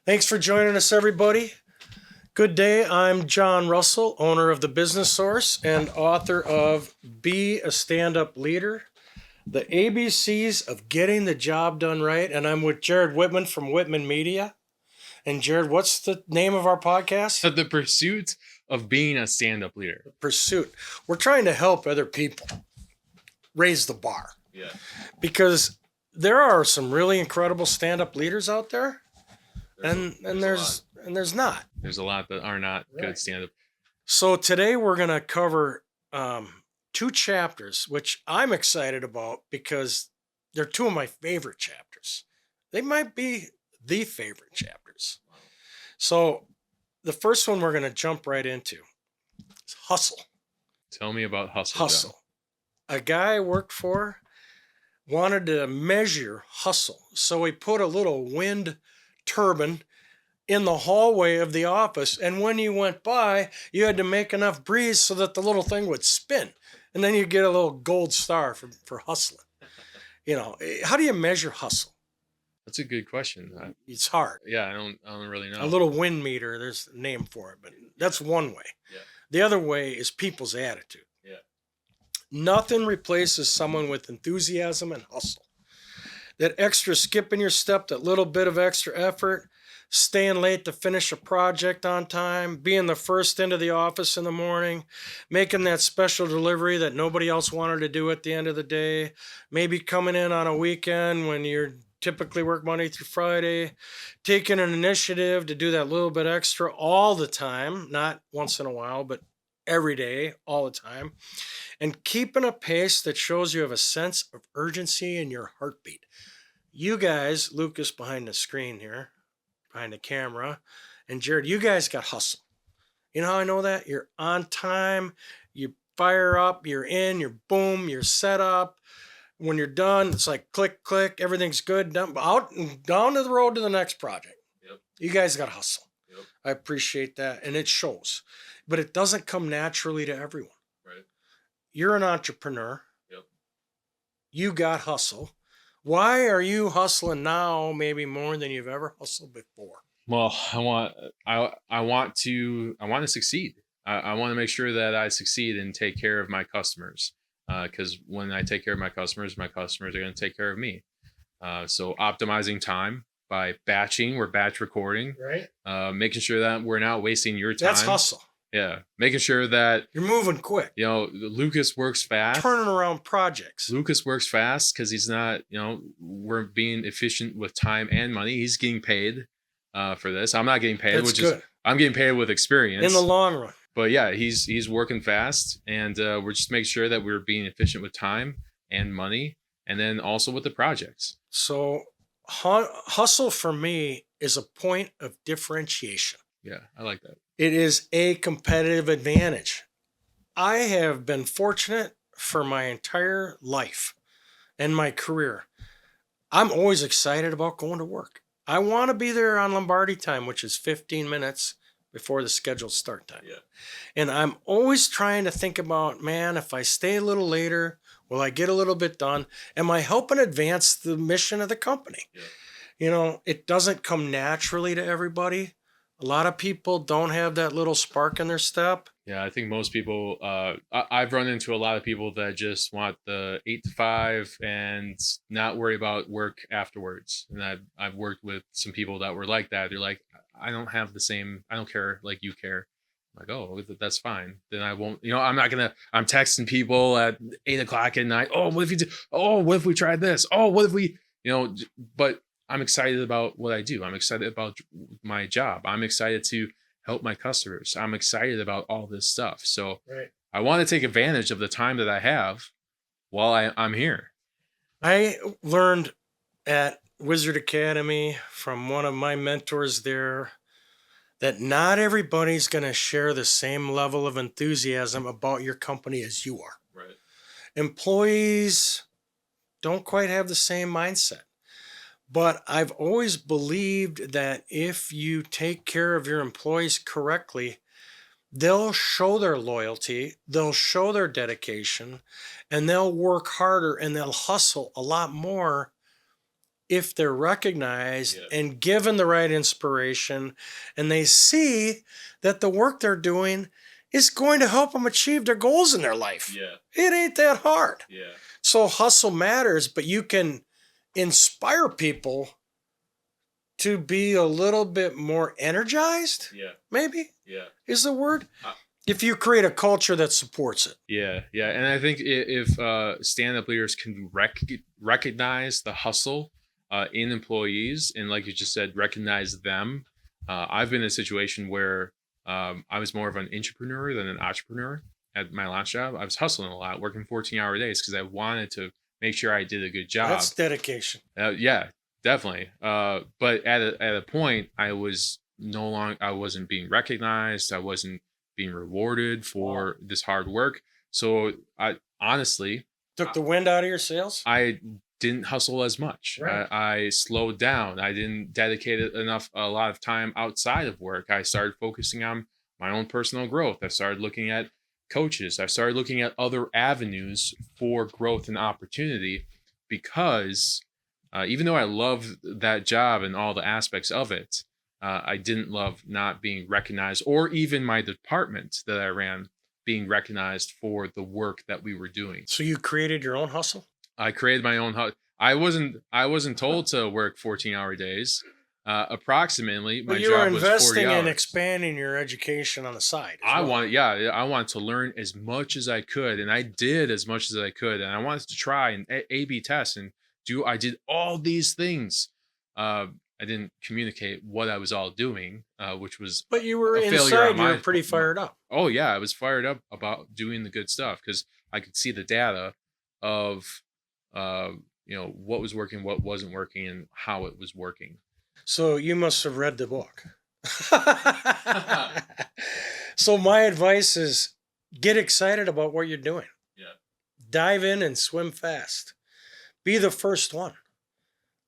Thanks for joining us, everybody. Good day. I'm John Russell, owner of the Business Source and author of Be a Stand-Up Leader, the ABCs of Getting the Job Done Right. And I'm with Jared Whitman from Whitman Media. And Jared, what's the name of our podcast? The Pursuit of Being a Stand-Up Leader. Pursuit. We're trying to help other people raise the bar. Yeah. Because there are some really incredible stand-up leaders out there. There's not. There's a lot that are not Right. good stand-up. So today we're going to cover two chapters, which I'm excited about because they're two of my favorite chapters. They might be the favorite chapters. So the first one we're going to jump right into is hustle. Tell me about hustle. Hustle. A guy I worked for wanted to measure hustle. So he put a little wind turbine in the hallway of the office, and when you went by, you had to make enough breeze so that the little thing would spin, and then you get a little gold star for hustling. You know, how do you measure hustle? That's a good question. It's hard. I don't really know. A little wind meter, there's a name for it, but that's one way. Yeah. The other way is people's attitude. Yeah. Nothing replaces someone with enthusiasm and hustle. That extra skip in your step, that little bit of extra effort, staying late to finish a project on time, being the first into the office in the morning, making that special delivery that nobody else wanted to do at the end of the day, maybe coming in on a weekend when you're typically work Monday through Friday, taking an initiative to do that little bit extra all the time, not once in a while, but every day, all the time, and keeping a pace that shows you have a sense of urgency in your heartbeat. You guys, Lucas behind the screen here, behind the camera, and Jared, you guys got hustle. You know how I know that? You're on time, you fire up, you're in, you're boom, you're set up. When you're done, it's like click, click, everything's good, out and down to the road to the next project. Yep. You guys got hustle. Yep. I appreciate that, and it shows. But it doesn't come naturally to everyone. Right. You're an entrepreneur. Yep. You got hustle. Why are you hustling now maybe more than you've ever hustled before? Well, I want to succeed. I want to make sure that I succeed and take care of my customers. Because when I take care of my customers are going to take care of me. So optimizing time by batching, we're batch recording, right? Making sure that we're not wasting your time. That's hustle. Yeah, making sure that you're moving quick. You know, Lucas works fast. Turning around projects. Lucas works fast because he's not. You know, we're being efficient with time and money. He's getting paid for this. I'm not getting paid, I'm getting paid with experience in the long run. But yeah, he's working fast, and we're just making sure that we're being efficient with time and money, and then also with the projects. So hustle for me is a point of differentiation. Yeah, I like that. It is a competitive advantage. I have been fortunate for my entire life and my career. I'm always excited about going to work. I want to be there on Lombardi time, which is 15 minutes before the scheduled start time. Yeah. And I'm always trying to think about, man, if I stay a little later, will I get a little bit done? Am I helping advance the mission of the company? Yeah. You know, it doesn't come naturally to everybody. A lot of people don't have that little spark in their step. Yeah, I think most people, I've run into a lot of people that just want the 8 to 5 and not worry about work afterwards. And I've worked with some people that were like that. They're like, I don't care like you care. I'm like, oh, that's fine. Then I won't, I'm texting people at 8 o'clock at night. Oh, what if we tried this? Oh, what if we, but I'm excited about what I do. I'm excited about my job. I'm excited to help my customers. I'm excited about all this stuff. So right. I want to take advantage of the time that I have while I'm here. I learned at Wizard Academy from one of my mentors there that not everybody's going to share the same level of enthusiasm about your company as you are. Right. Employees don't quite have the same mindset. But I've always believed that if you take care of your employees correctly, they'll show their loyalty, they'll show their dedication, and they'll work harder and they'll hustle a lot more if they're recognized Yeah. and given the right inspiration, and they see that the work they're doing is going to help them achieve their goals in their life. Yeah. It ain't that hard. Yeah. So hustle matters, but you can inspire people to be a little bit more energized, Yeah. maybe Yeah. is the word. Uh, If you create a culture that supports it. Yeah, yeah, and I think if stand-up leaders can recognize the hustle in employees, and like you just said, recognize them. I've been in a situation where I was more of an entrepreneur than an entrepreneur at my last job. I was hustling a lot, working 14-hour days because I wanted to make sure I did a good job. That's dedication. Yeah, definitely. But at a point, I wasn't being recognized. I wasn't being rewarded for this hard work. So I honestly Took the wind out of your sails? I didn't hustle as much. Right. I slowed down. I didn't dedicate a lot of time outside of work. I started focusing on my own personal growth. I started looking at coaches. I started looking at other avenues for growth and opportunity because even though I loved that job and all the aspects of it, I didn't love not being recognized, or even my department that I ran being recognized for the work that we were doing. So you created your own hustle? I created my own hustle. I wasn't told to work 14-hour days. Approximately, my But you job were was 40 investing hours. in expanding your education on the side. I wanted to learn as much as I could, and I did as much as I could, and I wanted to try and A/B test and I did all these things. I didn't communicate what I was all doing, which was But you were a failure inside, on you were my pretty fired up. Oh yeah, I was fired up about doing the good stuff because I could see the data of what was working, what wasn't working, and how it was working. So you must have read the book. So my advice is get excited about what you're doing. Yeah. Dive in and swim fast. Be the first one.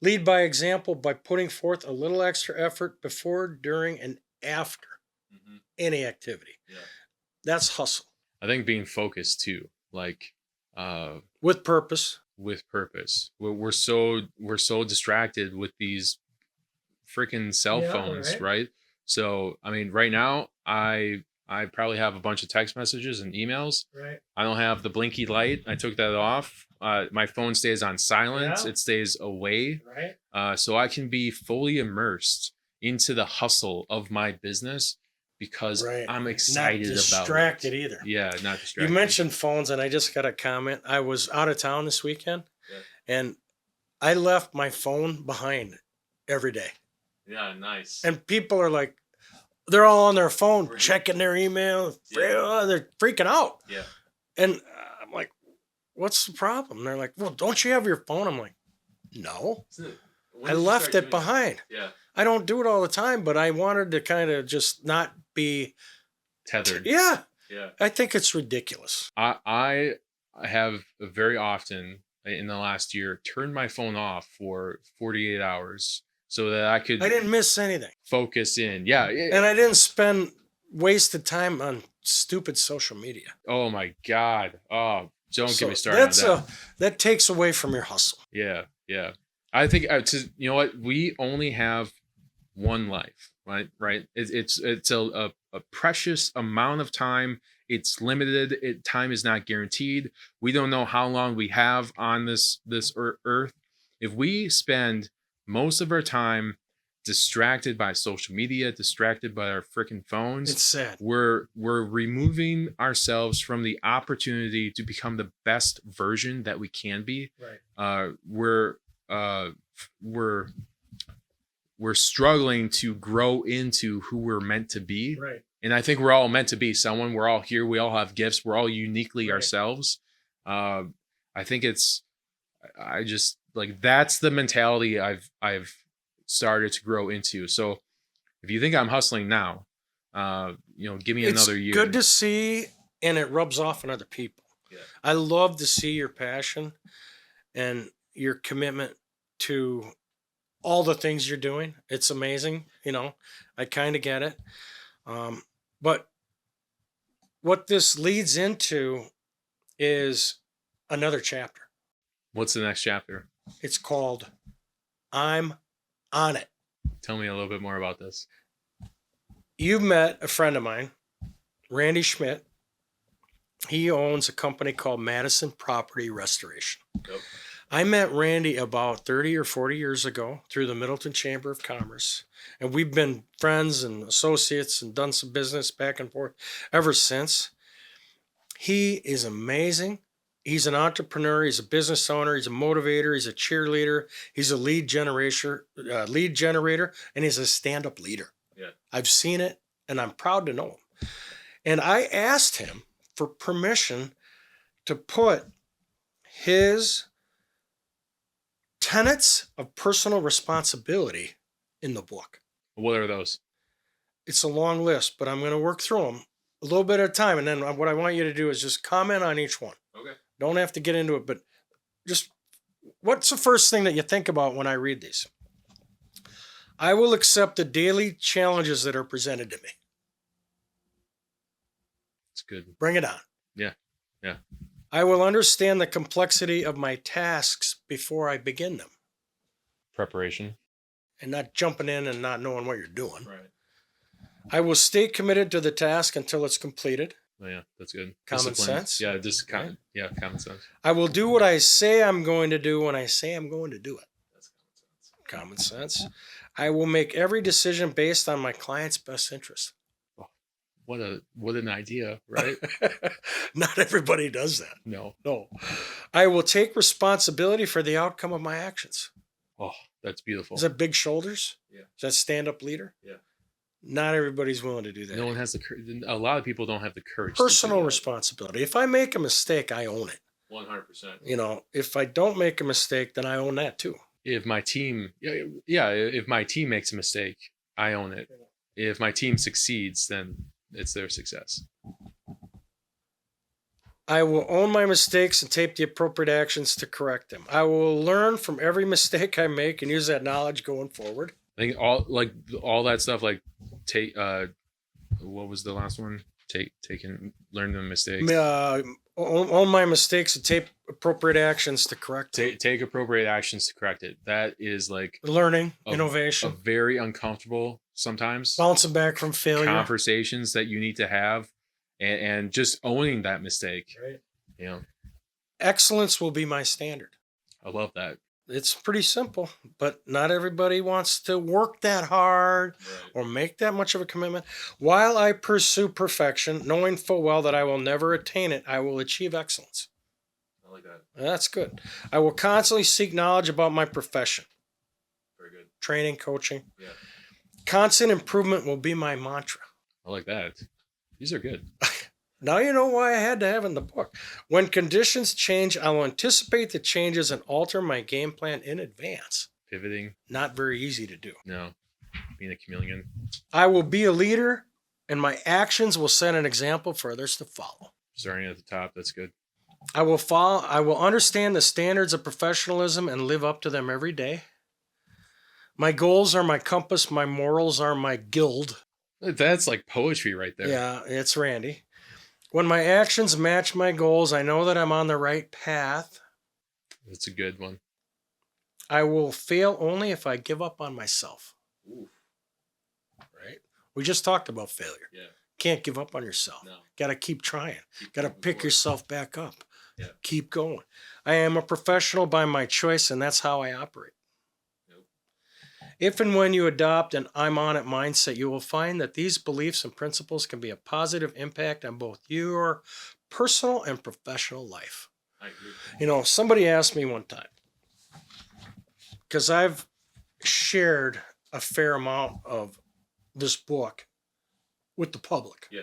Lead by example by putting forth a little extra effort before, during, and after any activity. Yeah. That's hustle. I think being focused too, like with purpose. With purpose. We're so distracted with these freaking cell phones, right? So I mean, right now I probably have a bunch of text messages and emails. Right. I don't have the blinky light. I took that off. My phone stays on silent. Yeah. It stays away. Right. So I can be fully immersed into the hustle of my business because I'm excited about it. Not distracted either. Yeah, not distracted. You mentioned phones, and I just got a comment. I was out of town this weekend, and I left my phone behind every day. Yeah, nice. And people are like, they're all on their phone, checking their email. Yeah. They're freaking out. Yeah. And I'm like, what's the problem? And they're like, well, don't you have your phone? I'm like, no. I left it behind. Yeah. I don't do it all the time, but I wanted to kind of just not be tethered. Yeah. Yeah. I think it's ridiculous. I have very often in the last year turned my phone off for 48 hours so that I didn't miss anything. Focus in. Yeah. And I didn't spend wasted time on stupid social media. Oh my God. Oh, don't get me started on that. That takes away from your hustle. Yeah. Yeah. I think you know what? We only have one life, right? Right. It's a precious amount of time. It's limited. Time is not guaranteed. We don't know how long we have on this earth. If we spend most of our time distracted by social media, distracted by our freaking phones, it's sad. We're removing ourselves from the opportunity to become the best version that we can be. Right. We're struggling to grow into who we're meant to be. Right. And I think we're all meant to be someone. We're all here. We all have gifts. We're all uniquely ourselves. I think I just like, that's the mentality I've started to grow into. So if you think I'm hustling now, give me another year. It's good to see, and it rubs off on other people. Yeah. I love to see your passion and your commitment to all the things you're doing. It's amazing. I kind of get it. But what this leads into is another chapter. What's the next chapter? It's called I'm on it. Tell me a little bit more about this. You've met a friend of mine, Randy Schmidt. He owns a company called Madison Property Restoration. Yep. I met Randy about 30 or 40 years ago through the Middleton Chamber of Commerce. And we've been friends and associates and done some business back and forth ever since. He is amazing. He's an entrepreneur. He's a business owner. He's a motivator. He's a cheerleader. He's a lead generator, and he's a stand-up leader. Yeah. I've seen it, and I'm proud to know him. And I asked him for permission to put his tenets of personal responsibility in the book. What are those? It's a long list, but I'm going to work through them a little bit at a time. And then what I want you to do is just comment on each one. Okay. Don't have to get into it, but just what's the first thing that you think about when I read these? I will accept the daily challenges that are presented to me. It's good. Bring it on. Yeah. Yeah. I will understand the complexity of my tasks before I begin them. Preparation. And not jumping in and not knowing what you're doing. Right. I will stay committed to the task until it's completed. Oh, yeah, that's good. Common Discipline. sense. Yeah, just Right. Yeah, common sense. I will do what I say I'm going to do when I say I'm going to do it. That's Common sense. I will make every decision based on my client's best interest. What an idea, right? Not everybody does that. No. I will take responsibility for the outcome of my actions. Oh, that's beautiful. Is that big shoulders? Yeah. Is that stand-up leader? Yeah. Not everybody's willing to do that. No one has a lot of people don't have the courage. Personal responsibility. If I make a mistake, I own it. 100%. If I don't make a mistake, then I own that too. If my team, if my team makes a mistake, I own it. If my team succeeds, then it's their success. I will own my mistakes and take the appropriate actions to correct them. I will learn from every mistake I make and use that knowledge going forward. I think all that stuff, like take what was the last one? Learn the mistakes. Own my mistakes and take appropriate actions to correct them. Take appropriate actions to correct it. That is like Learning, a innovation, very uncomfortable sometimes. bouncing back from failure. Conversations that you need to have, and just owning that mistake. Right. Excellence will be my standard. I love that. It's pretty simple, but not everybody wants to work that hard or make that much of a commitment. While I pursue perfection, knowing full well that I will never attain it, I will achieve excellence. I like that. That's good. I will constantly seek knowledge about my profession. Very good. Training, coaching. Yeah. Constant improvement will be my mantra. I like that. These are good. Now you know why I had to have it in the book. When conditions change, I will anticipate the changes and alter my game plan in advance. Pivoting. Not very easy to do. No. Being a chameleon. I will be a leader, and my actions will set an example for others to follow. Starting at the top, that's good. I will understand the standards of professionalism and live up to them every day. My goals are my compass, my morals are my guild. That's like poetry right there. Yeah, it's Randy. When my actions match my goals, I know that I'm on the right path. That's a good one. I will fail only if I give up on myself. Ooh. Right? We just talked about failure. Yeah. Can't give up on yourself. No. Got to keep trying. Got to pick yourself back up. Yeah. Keep going. I am a professional by my choice, and that's how I operate. Nope. If and when you adopt an I'm on it mindset, you will find that these beliefs and principles can be a positive impact on both your personal and professional life. I agree. Somebody asked me one time, because I've shared a fair amount of this book with the public. Yeah.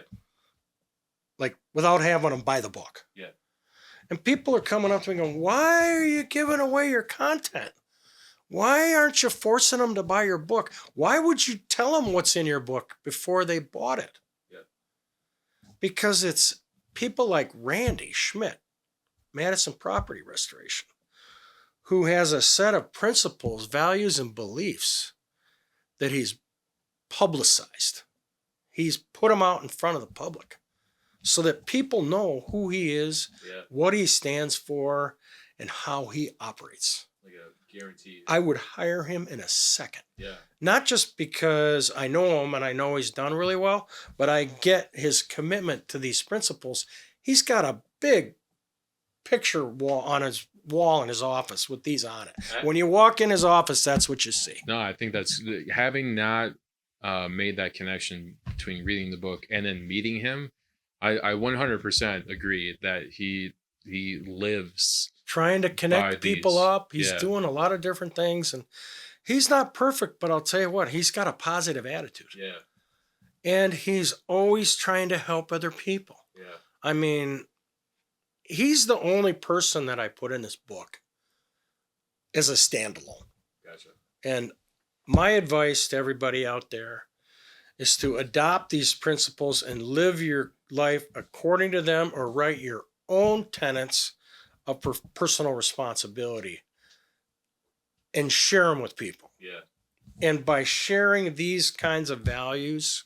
Like without having them buy the book. Yeah. And people are coming up to me going, why are you giving away your content? Why aren't you forcing them to buy your book? Why would you tell them what's in your book before they bought it? Yeah. Because it's people like Randy Schmidt, Madison Property Restoration, who has a set of principles, values, and beliefs that he's publicized. He's put them out in front of the public so that people know who he is, what he stands for, and how he operates. Like a Guaranteed. I would hire him in a second. Yeah. Not just because I know him and I know he's done really well, but I get his commitment to these principles. He's got a big picture wall on his wall in his office with these on it. When you walk in his office, that's what you see. No, I think that's having not made that connection between reading the book and then meeting him. I 100% agree that he lives Trying to connect people up. He's doing a lot of different things, and he's not perfect, but I'll tell you what, he's got a positive attitude. Yeah. And he's always trying to help other people. Yeah. I mean, he's the only person that I put in this book as a standalone. Gotcha. And my advice to everybody out there is to adopt these principles and live your life according to them, or write your own tenets of personal responsibility and share them with people. Yeah. And by sharing these kinds of values,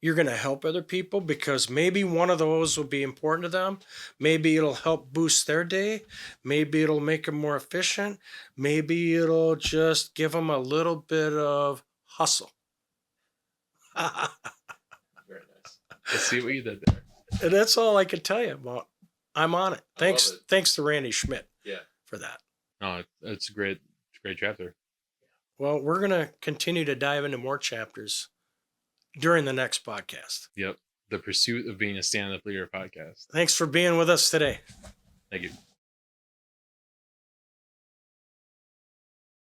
you're going to help other people, because maybe one of those will be important to them. Maybe it'll help boost their day. Maybe it'll make them more efficient. Maybe it'll just give them a little bit of hustle. Very nice. Let's see what you did there. And that's all I can tell you about. I'm on it. Thanks to Randy Schmidt for that. No, it's a great chapter. Well, we're going to continue to dive into more chapters during the next podcast. Yep. The Pursuit of Being a Stand-Up Leader podcast. Thanks for being with us today. Thank you.